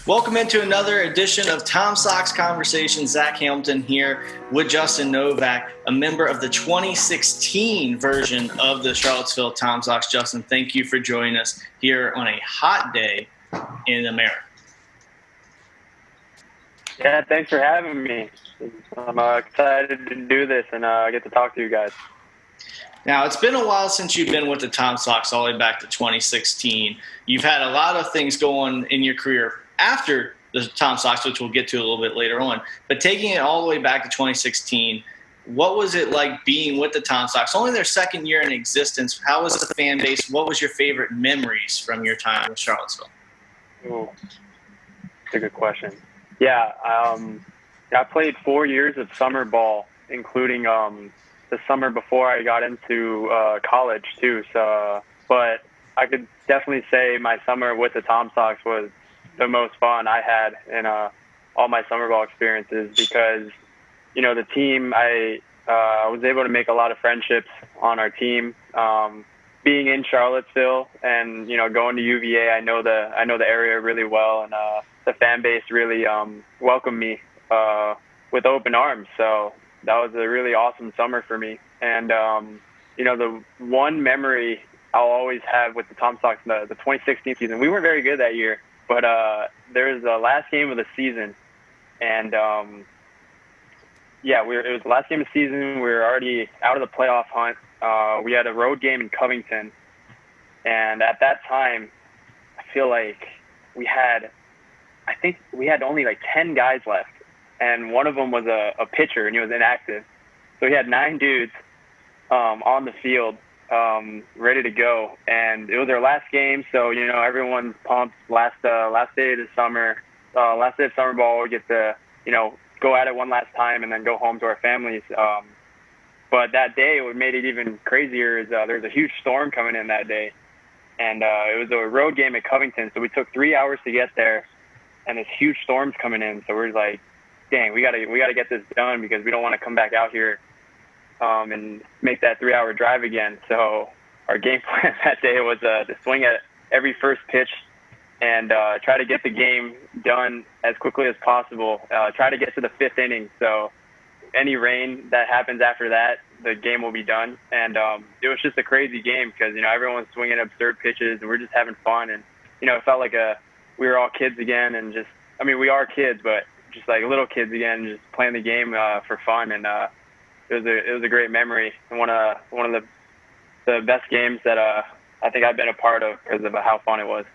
Welcome into another edition of Tom Sox Conversations. Zach Hamilton here with Justin Novak, a member of the 2016 version of the Charlottesville Tom Sox. Justin, thank you for joining us here on a hot day in America. Yeah, thanks for having me. I'm excited to do this and get to talk to you guys. Now, it's been a while since you've been with the Tom Sox, all the way back to 2016. You've had a lot of things going in your career after the Tom Sox, which we'll get to a little bit later on. But taking it all the way back to 2016, what was it like being with the Tom Sox? Only their second year in existence. How was the fan base? What was your favorite memories from your time with Charlottesville? Ooh, that's a good question. Yeah, I played 4 years of summer ball, including the summer before I got into college too. But I could definitely say my summer with the Tom Sox was the most fun I had in all my summer ball experiences because, the team, I was able to make a lot of friendships on our team. Being in Charlottesville and, going to UVA, I know the area really well, and the fan base really welcomed me with open arms. So that was a really awesome summer for me. And, the one memory I'll always have with the Tom Sox, the 2016 season, we weren't very good that year, but there was the last game of the season. And, it was the last game of the season. We were already out of the playoff hunt. We had a road game in Covington. And at that time, I feel like we had only like 10 guys left. And one of them was a pitcher, and he was inactive. So he had 9 dudes on the field ready to go. And it was our last game, so, everyone's pumped. Last day of summer ball, we get to, go at it one last time and then go home to our families. But that day, what made it even crazier is there was a huge storm coming in that day. And it was a road game at Covington, so we took 3 hours to get there, and this huge storm's coming in. So we're like, dang, we gotta get this done because we don't want to come back out here and make that 3-hour drive again. So our game plan that day was to swing at every first pitch and try to get the game done as quickly as possible. Try to get to the 5th inning. So any rain that happens after that, the game will be done. And it was just a crazy game because, everyone's swinging absurd pitches and we're just having fun. And, it felt like we were all kids again and we are kids, but just like little kids again, just playing the game for fun. And it was a great memory and one of the best games that I think I've been a part of because of how fun it was.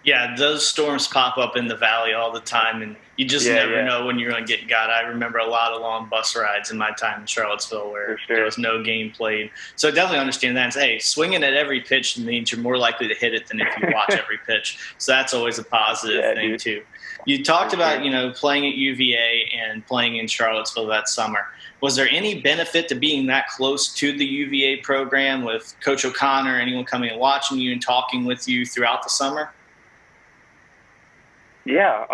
Yeah, those storms pop up in the valley all the time, and you just never know when you're going to get got. I remember a lot of long bus rides in my time in Charlottesville where there was no game played. So I definitely understand that. And say, hey, swinging at every pitch means you're more likely to hit it than if you watch every pitch. So that's always a positive thing, too. You talked about, playing at UVA and playing in Charlottesville that summer. Was there any benefit to being that close to the UVA program with Coach O'Connor, anyone coming and watching you and talking with you throughout the summer? Yeah,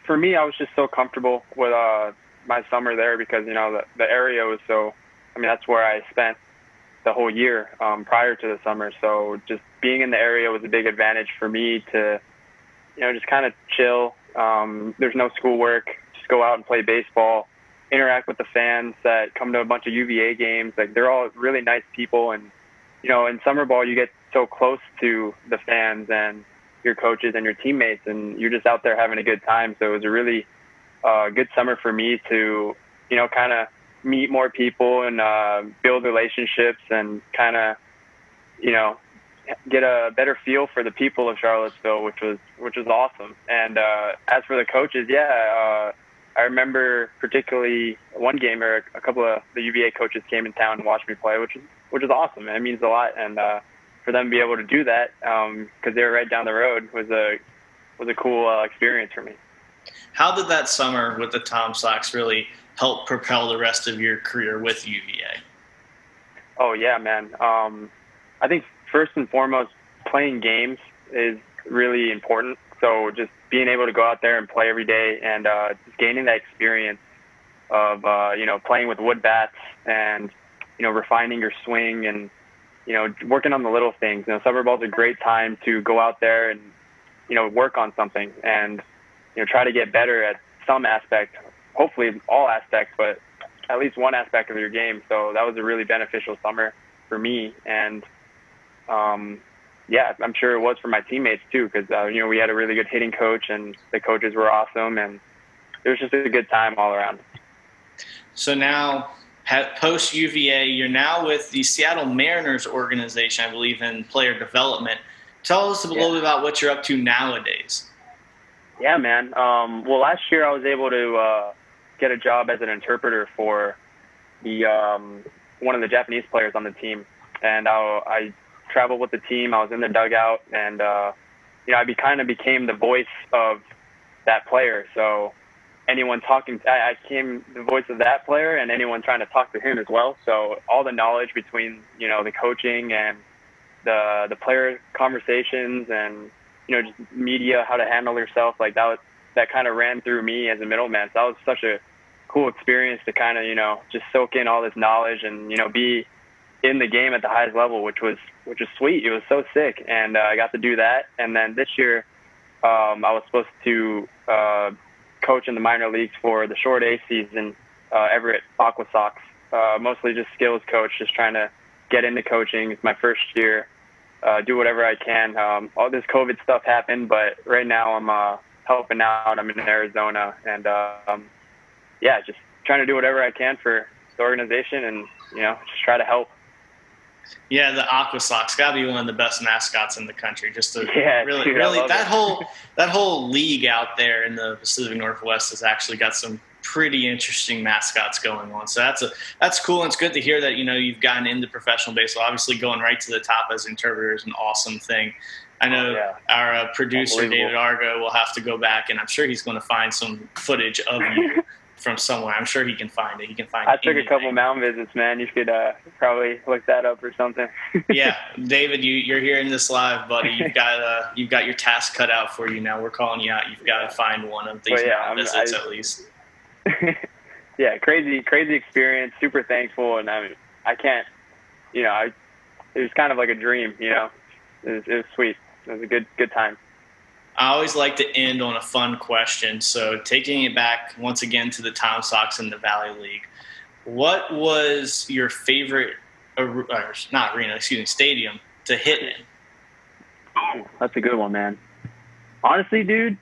for me, I was just so comfortable with my summer there because, the area was so – that's where I spent the whole year prior to the summer. So just being in the area was a big advantage for me to, just kind of chill. There's no schoolwork. Just go out and play baseball, interact with the fans that come to a bunch of UVA games. Like, they're all really nice people. And, in summer ball, you get so close to the fans and your coaches and your teammates, and you're just out there having a good time. So it was a really good summer for me to, kind of meet more people and build relationships and kind of, get a better feel for the people of Charlottesville, which was awesome. And as for the coaches, I remember particularly one game where a couple of the UVA coaches came in town and watched me play, which is awesome. It means a lot. And for them to be able to do that, because they were right down the road, was a cool experience for me. How did that summer with the Tom Sox really help propel the rest of your career with UVA? Oh yeah, man. I think first and foremost, playing games is really important. So just being able to go out there and play every day and just gaining that experience of playing with wood bats and refining your swing and working on the little things. Summer ball is a great time to go out there and work on something and, try to get better at some aspect, hopefully all aspects, but at least one aspect of your game. So that was a really beneficial summer for me. And, yeah, I'm sure it was for my teammates too, because, we had a really good hitting coach and the coaches were awesome, and it was just a good time all around. So now, post UVA, you're now with the Seattle Mariners organization, I believe, in player development. Tell us a little bit about what you're up to nowadays. Yeah, man. Well, last year I was able to get a job as an interpreter for the one of the Japanese players on the team, and I traveled with the team. I was in the dugout, and I kind of became the voice of that player. So anyone talking, I became the voice of that player, and anyone trying to talk to him as well. So all the knowledge between the coaching and the player conversations and just media, how to handle yourself, like that kind of ran through me as a middleman. So that was such a cool experience to kind of just soak in all this knowledge and be in the game at the highest level, which was sweet. It was so sick, and I got to do that. And then this year, I was supposed to coach in the minor leagues for the short A season, Everett Aqua Sox. Mostly just skills coach, just trying to get into coaching. It's my first year. Do whatever I can. All this COVID stuff happened, but right now I'm helping out. I'm in Arizona, and just trying to do whatever I can for the organization, and just try to help. Yeah, the Aqua Sox gotta be one of the best mascots in the country. Just to really that whole league out there in the Pacific Northwest has actually got some pretty interesting mascots going on. So that's cool, and it's good to hear that you've gotten into professional baseball. Obviously, going right to the top as an interpreter is an awesome thing. I know our producer David Argo will have to go back, and I'm sure he's going to find some footage of you from somewhere. I'm sure he can find it. He can find. I took a couple mound visits, man. You could probably look that up or something. Yeah, David, you're hearing this live, buddy. You've got your task cut out for you now. We're calling you out. You've got to find one of these mound visits at least. Yeah, crazy experience. Super thankful, and I can't. It was kind of like a dream. It was sweet. It was a good time. I always like to end on a fun question. So taking it back once again to the Tom Sox in the Valley League, what was your favorite stadium to hit in? Oh, that's a good one, man. Honestly, dude,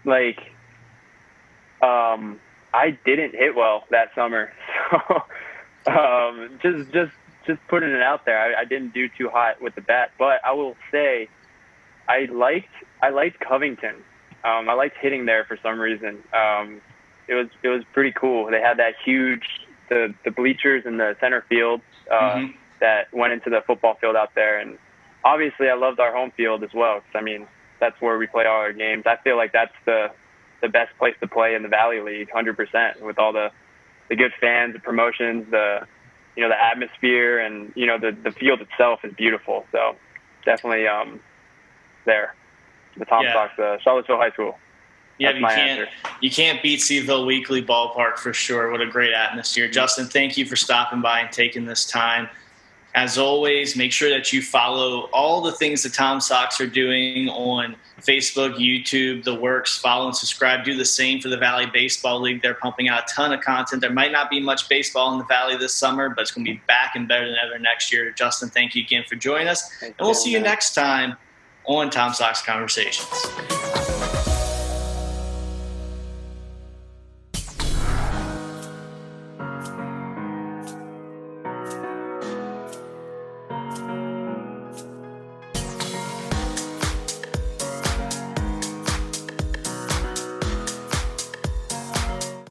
I didn't hit well that summer. So just putting it out there, I didn't do too hot with the bat. But I will say I liked Covington. I liked hitting there for some reason. It was pretty cool. They had that huge the bleachers in the center field that went into the football field out there, and obviously I loved our home field as well. 'Cause, that's where we play all our games. I feel like that's the best place to play in the Valley League, 100%, with all the good fans, the promotions, the atmosphere, and the field itself is beautiful. So definitely there. The Tom Sox, Charlottesville High School. Yeah, you can't beat Cville Weekly Ballpark for sure. What a great atmosphere. Justin, thank you for stopping by and taking this time. As always, make sure that you follow all the things the Tom Sox are doing on Facebook, YouTube, the works. Follow and subscribe. Do the same for the Valley Baseball League. They're pumping out a ton of content. There might not be much baseball in the Valley this summer, but it's going to be back and better than ever next year. Justin, thank you again for joining us. And we'll see you next time on Tom Sox Conversations.